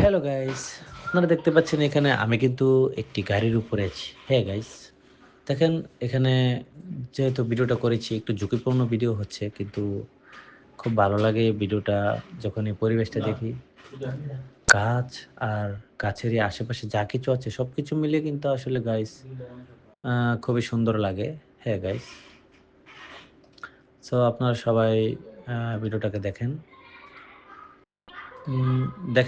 Hello guys, আপনারা দেখতে পাচ্ছেন এখানে আমি কিন্তু একটি গাড়ির উপরে আছি। হ্যাঁ গাইস, দেখেন এখানে যেহেতু ভিডিওটা করেছি একটু ঝুঁকিপূর্ণ ভিডিও হচ্ছে কিন্তু খুব ভালো লাগে এই ভিডিওটা যখন এই পরিবেশটা দেখি। গাছ আর গাছেরই আশেপাশে যা কিছু আছে সবকিছু মিলিয়ে কিন্তু আসলে গাইস আ খুবই সুন্দর লাগে। হ্যাঁ গাইস, সো আপনারা সবাই ভিডিওটাকে দেখেন। উম দেখ